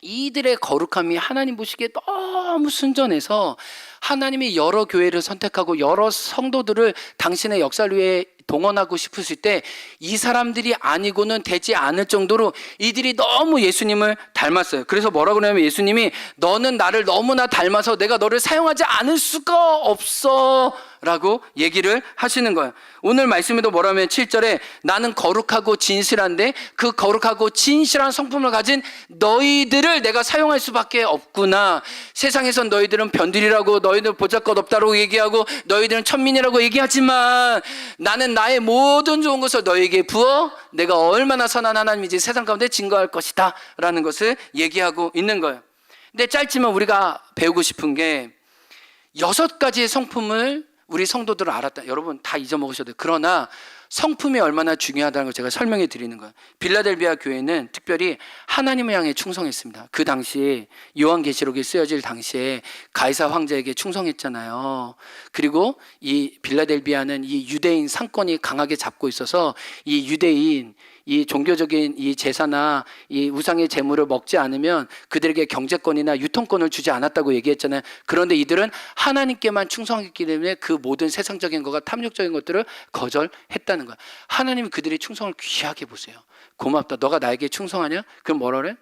이들의 거룩함이 하나님 보시기에 너무 순전해서 하나님이 여러 교회를 선택하고 여러 성도들을 당신의 역사를 위해 동원하고 싶으실 때 이 사람들이 아니고는 되지 않을 정도로 이들이 너무 예수님을 닮았어요. 그래서 뭐라고 그러냐면 예수님이 너는 나를 너무나 닮아서 내가 너를 사용하지 않을 수가 없어 라고 얘기를 하시는 거예요. 오늘 말씀에도 뭐라면 7절에 나는 거룩하고 진실한데 그 거룩하고 진실한 성품을 가진 너희들을 내가 사용할 수밖에 없구나. 세상에선 너희들은 변들이라고 너희들 보잘것없다고 얘기하고 너희들은 천민이라고 얘기하지만 나는 나의 모든 좋은 것을 너희에게 부어 내가 얼마나 선한 하나님인지 세상 가운데 증거할 것이다 라는 것을 얘기하고 있는 거예요. 근데 짧지만 우리가 배우고 싶은 게 6가지의 성품을 우리 성도들은 알았다. 여러분 다 잊어먹으셔도 돼요. 그러나 성품이 얼마나 중요하다는 걸 제가 설명해 드리는 거예요. 빌라델비아 교회는 특별히 하나님을 향해 충성했습니다. 그 당시에 요한계시록이 쓰여질 당시에 가이사 황제에게 충성했잖아요. 그리고 이 빌라델비아는 이 유대인 상권이 강하게 잡고 있어서 이 유대인 이 종교적인 이 제사나 이 우상의 제물을 먹지 않으면 그들에게 경제권이나 유통권을 주지 않았다고 얘기했잖아요. 그런데 이들은 하나님께만 충성했기 때문에 그 모든 세상적인 것과 탐욕적인 것들을 거절했다는 거야. 하나님이 그들의 충성을 귀하게 보세요. 고맙다. 너가 나에게 충성하냐? 그럼 뭐라 그래?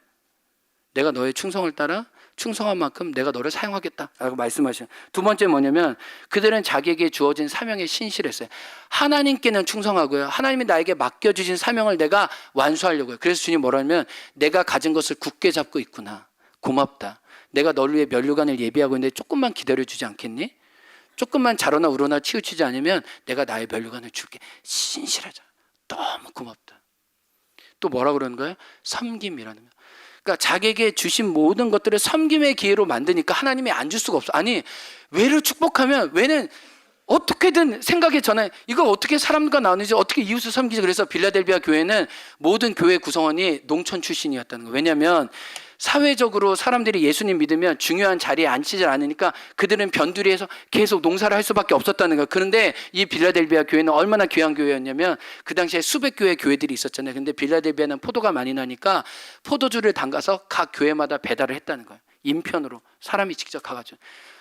내가 너의 충성을 따라 충성한 만큼 내가 너를 사용하겠다 라고 말씀하셔요. 두 번째 뭐냐면 그들은 자기에게 주어진 사명에 신실했어요. 하나님께는 충성하고요, 하나님이 나에게 맡겨주신 사명을 내가 완수하려고요. 그래서 주님 뭐라냐면 내가 가진 것을 굳게 잡고 있구나. 고맙다. 내가 너를 위해 면류관을 예비하고 있는데 조금만 기다려주지 않겠니? 조금만 자로나 우러나 치우치지 않으면 내가 나의 면류관을 줄게. 신실하자. 너무 고맙다. 또 뭐라 그러는 거예요? 섬김이라는 거예요. 그러니까 자기에게 주신 모든 것들을 섬김의 기회로 만드니까 하나님이 안 줄 수가 없어. 아니, 왜를 축복하면 왜는 어떻게든 생각에 전에 이걸 어떻게 사람과 나누지, 어떻게 이웃을 섬기지. 그래서 빌라델비아 교회는 모든 교회 구성원이 농촌 출신이었다는 거예요. 왜냐하면 사회적으로 사람들이 예수님 믿으면 중요한 자리에 앉히질 않으니까 그들은 변두리에서 계속 농사를 할 수밖에 없었다는 거예요. 그런데 이 빌라델비아 교회는 얼마나 귀한 교회였냐면 그 당시에 수백 교회 교회들이 있었잖아요. 근데 빌라델비아는 포도가 많이 나니까 포도주를 담가서 각 교회마다 배달을 했다는 거예요. 인편으로 사람이 직접 가가지고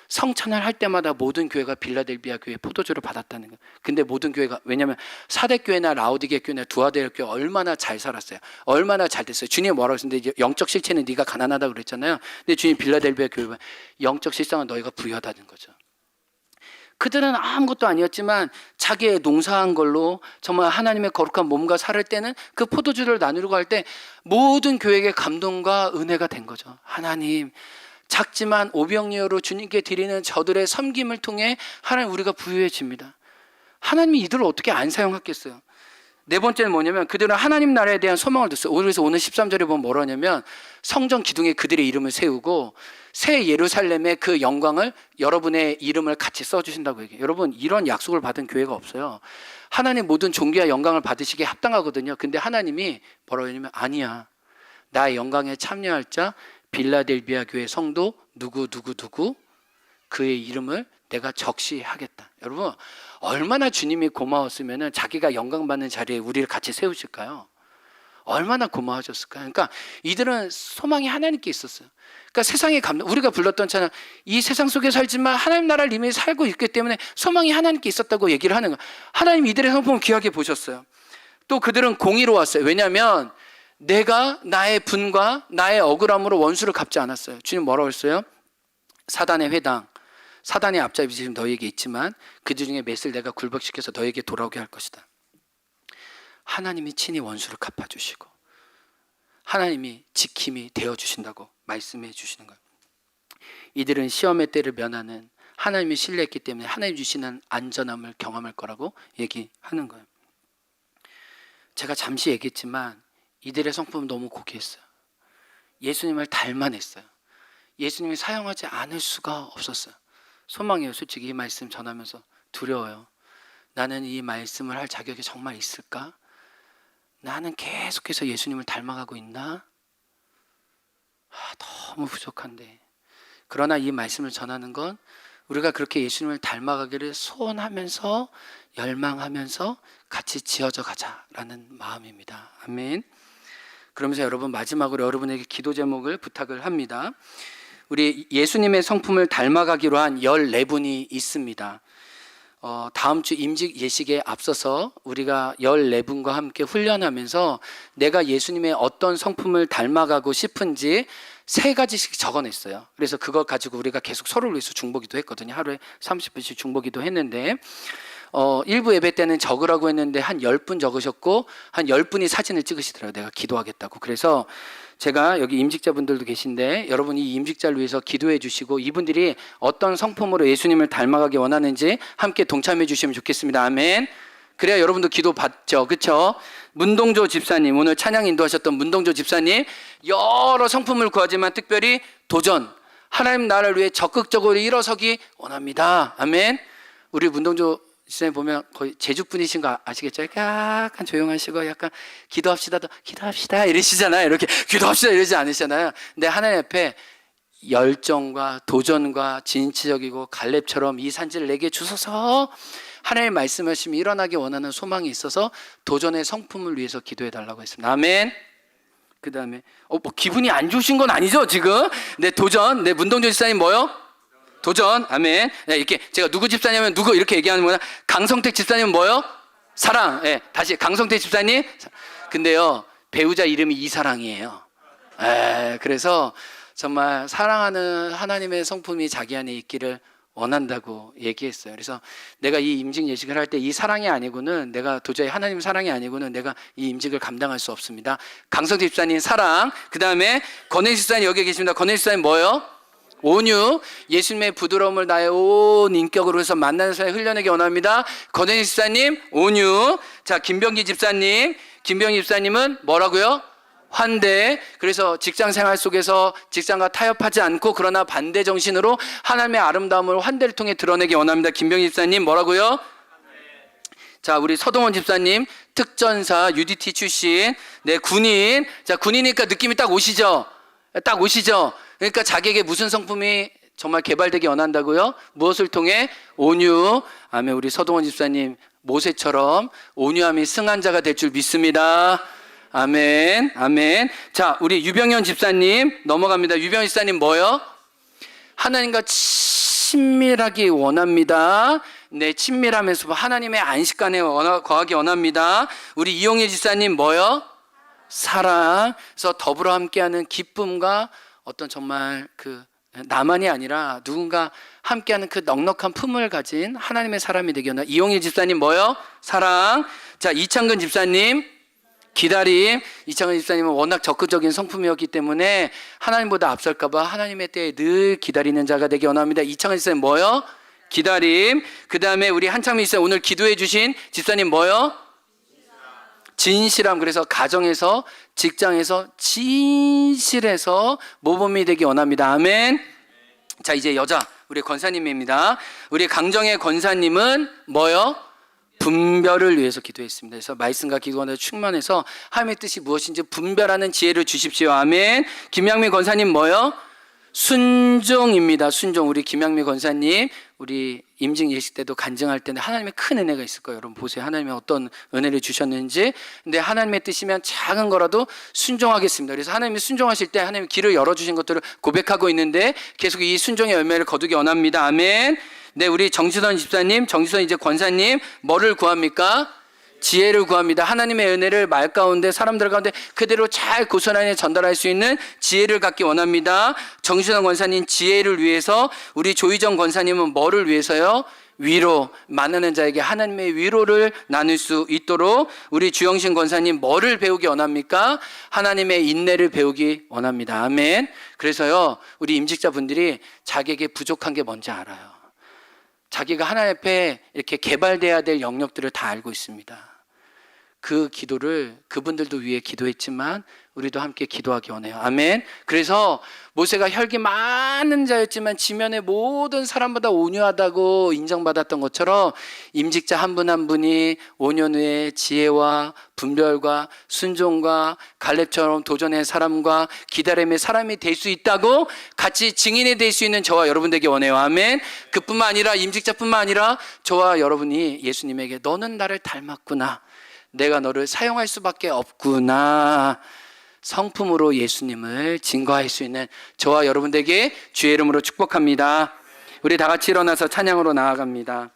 성찬을 할 때마다 모든 교회가 빌라델비아 교회 포도주를 받았다는 거예요. 근데 모든 교회가, 왜냐하면 사대교회나 라오디게 교회나 두아데르 교회 얼마나 잘 살았어요. 얼마나 잘 됐어요. 주님이 뭐라고 했는데 영적 실체는 네가 가난하다고 그랬잖아요. 근데 주님 빌라델비아 교회 영적 실상은 너희가 부유하다는 거죠. 그들은 아무것도 아니었지만 자기의 농사한 걸로 정말 하나님의 거룩한 몸과 살을 때는 그 포도주를 나누려고 할 때 모든 교회에게 감동과 은혜가 된 거죠. 하나님, 작지만 오병이어로 주님께 드리는 저들의 섬김을 통해 하나님 우리가 부유해집니다. 하나님이 이들을 어떻게 안 사용하겠어요? 네 번째는 뭐냐면 그들은 하나님 나라에 대한 소망을 뒀어요. 그래서 오늘 13절에 보면 뭐라 하냐면 성전 기둥에 그들의 이름을 세우고 새 예루살렘의 그 영광을 여러분의 이름을 같이 써주신다고 얘기해요. 여러분, 이런 약속을 받은 교회가 없어요. 하나님 모든 존귀와 영광을 받으시기에 합당하거든요. 근데 하나님이 뭐라고 하냐면 아니야, 나의 영광에 참여할 자 빌라델비아 교회 성도 누구 그의 이름을 내가 적시하겠다. 여러분, 얼마나 주님이 고마웠으면 자기가 영광받는 자리에 우리를 같이 세우실까요? 얼마나 고마워졌을까요? 그러니까 이들은 소망이 하나님께 있었어요. 그러니까 세상의 감동, 우리가 불렀던 찬양, 이 세상 속에 살지만 하나님 나라를 이미 살고 있기 때문에 소망이 하나님께 있었다고 얘기를 하는 거예요. 하나님 이들의 성품을 귀하게 보셨어요. 또 그들은 공의로웠어요. 왜냐하면 내가 나의 분과 나의 억울함으로 원수를 갚지 않았어요. 주님 뭐라고 했어요? 사단의 회당, 사단의 앞잡이 지금 너에게 있지만 그 중에 몇을 내가 굴복시켜서 너에게 돌아오게 할 것이다. 하나님이 친히 원수를 갚아주시고 하나님이 지킴이 되어주신다고 말씀해 주시는 거예요. 이들은 시험의 때를 면하는 하나님이 신뢰했기 때문에 하나님 주시는 안전함을 경험할 거라고 얘기하는 거예요. 제가 잠시 얘기했지만 이들의 성품은 너무 고귀했어요. 예수님을 닮아냈어요. 예수님이 사용하지 않을 수가 없었어요. 소망이에요. 솔직히 이 말씀 전하면서 두려워요. 나는 이 말씀을 할 자격이 정말 있을까? 나는 계속해서 예수님을 닮아가고 있나? 너무 부족한데. 그러나 이 말씀을 전하는 건 우리가 그렇게 예수님을 닮아가기를 소원하면서 열망하면서 같이 지어져 가자라는 마음입니다. 아멘. 그러면서 여러분, 마지막으로 여러분에게 기도 제목을 부탁을 합니다. 우리 예수님의 성품을 닮아가기로 한 14분이 있습니다. 다음 주 임직 예식에 앞서서 우리가 14분과 함께 훈련하면서 내가 예수님의 어떤 성품을 닮아가고 싶은지 3가지씩 적어냈어요. 그래서 그걸 가지고 우리가 계속 서로를 위해서 중보기도 했거든요. 하루에 30분씩 중보기도 했는데 1부 예배 때는 적으라고 했는데 한 10분 적으셨고 한 10분이 사진을 찍으시더라고요. 내가 기도하겠다고. 그래서 제가 여기 임직자분들도 계신데 여러분이 이 임직자를 위해서 기도해 주시고 이분들이 어떤 성품으로 예수님을 닮아가기 원하는지 함께 동참해 주시면 좋겠습니다. 아멘. 그래야 여러분도 기도 받죠. 그렇죠? 문동조 집사님, 오늘 찬양 인도하셨던 문동조 집사님, 여러 성품을 구하지만 특별히 도전, 하나님 나라를 위해 적극적으로 일어서기 원합니다. 아멘. 우리 문동조 집사님 보면 거의 제주분이신 거 아시겠죠? 약간 조용하시고 약간 기도합시다 이러시잖아요. 이렇게 기도합시다 이러지 않으시잖아요. 근데 하나님 앞에 열정과 도전과 진취적이고 갈렙처럼 이 산지를 내게 주소서, 하나님의 말씀하심이 일어나기 원하는 소망이 있어서 도전의 성품을 위해서 기도해 달라고 했습니다. 아멘. 그 다음에 뭐 기분이 안 좋으신 건 아니죠 지금? 네, 도전. 네, 문동조 집사님 뭐요? 도전. 아멘. 네, 이렇게 제가 누구 집사냐면 누구 이렇게 얘기하는 거나, 강성택 집사님은 뭐요? 사랑. 네, 다시 강성택 집사님. 근데요, 배우자 이름이 이사랑이에요. 그래서 정말 사랑하는 하나님의 성품이 자기 안에 있기를 원한다고 얘기했어요. 그래서 내가 이 임직 예식을 할 때 이 사랑이 아니고는, 내가 도저히 하나님 사랑이 아니고는 내가 이 임직을 감당할 수 없습니다. 강성택 집사님 사랑. 그 다음에 권혜 집사님 여기 계십니다. 권혜 집사님 뭐요? 온유. 예수님의 부드러움을 나의 온 인격으로 해서 만나는 사람이 흘려내기 원합니다. 권혜 집사님 온유. 자, 김병기 집사님은 뭐라고요? 환대. 그래서 직장 생활 속에서 직장과 타협하지 않고 그러나 반대 정신으로 하나님의 아름다움을 환대를 통해 드러내기 원합니다. 김병기 집사님 뭐라고요? 자, 우리 서동원 집사님 특전사 UDT 출신. 네, 군인. 자, 군이니까 느낌이 딱 오시죠? 딱 오시죠. 그러니까 자기에게 무슨 성품이 정말 개발되기 원한다고요? 무엇을 통해? 온유. 아멘. 우리 서동원 집사님 모세처럼 온유함이 승한 자가 될 줄 믿습니다. 아멘. 아멘. 자, 우리 유병현 집사님 넘어갑니다. 유병현 집사님 뭐요? 하나님과 친밀하기 원합니다. 네, 친밀하면서 하나님의 안식간에 거하기 원합니다. 우리 이용희 집사님 뭐요? 사랑. 그래서 더불어 함께하는 기쁨과 어떤 정말 그 나만이 아니라 누군가 함께하는 그 넉넉한 품을 가진 하나님의 사람이 되기 원합니다. 이용희 집사님 뭐요? 사랑. 자, 이창근 집사님 기다림. 이창근 집사님은 워낙 적극적인 성품이었기 때문에 하나님보다 앞설까봐 하나님의 때에 늘 기다리는 자가 되기 원합니다. 이창근 집사님 뭐요? 기다림. 그 다음에 우리 한창민 집사님 오늘 기도해 주신 집사님 뭐요? 진실함. 그래서 가정에서 직장에서 진실해서 모범이 되기 원합니다. 아멘. 자, 이제 여자 우리 권사님입니다. 우리 강정혜 권사님은 뭐요? 분별을 위해서 기도했습니다. 그래서 말씀과 기도가 충만해서 하나님의 뜻이 무엇인지 분별하는 지혜를 주십시오. 아멘. 김양미 권사님 뭐요? 순종입니다. 순종. 우리 김양미 권사님 우리 임직 예식 때도 간증할 때는 하나님의 큰 은혜가 있을 거예요. 여러분 보세요. 하나님의 어떤 은혜를 주셨는지. 근데 하나님의 뜻이면 작은 거라도 순종하겠습니다. 그래서 하나님이 순종하실 때 하나님이 길을 열어주신 것들을 고백하고 있는데 계속 이 순종의 열매를 거두기 원합니다. 아멘. 네, 우리 정지선 집사님, 정지선 이제 권사님 뭐를 구합니까? 지혜를 구합니다. 하나님의 은혜를 말 가운데 사람들 가운데 그대로 잘 고스란히 전달할 수 있는 지혜를 갖기 원합니다. 정신환 권사님 지혜를 위해서, 우리 조희정 권사님은 뭐를 위해서요? 위로. 만나는 자에게 하나님의 위로를 나눌 수 있도록. 우리 주영신 권사님 뭐를 배우기 원합니까? 하나님의 인내를 배우기 원합니다. 아멘. 그래서요, 우리 임직자분들이 자기에게 부족한 게 뭔지 알아요. 자기가 하나님 앞에 이렇게 개발돼야 될 영역들을 다 알고 있습니다. 그 기도를 그분들도 위해 기도했지만 우리도 함께 기도하기 원해요. 아멘. 그래서 모세가 혈기 많은 자였지만 지면의 모든 사람보다 온유하다고 인정받았던 것처럼 임직자 한 분 한 분이 5년 후에 지혜와 분별과 순종과 갈렙처럼 도전의 사람과 기다림의 사람이 될 수 있다고 같이 증인이 될 수 있는 저와 여러분 되기 원해요. 아멘. 그뿐만 아니라 임직자뿐만 아니라 저와 여러분이 예수님에게 너는 나를 닮았구나, 내가 너를 사용할 수밖에 없구나, 성품으로 예수님을 증거할 수 있는 저와 여러분에게 주의 이름으로 축복합니다. 우리 다 같이 일어나서 찬양으로 나아갑니다.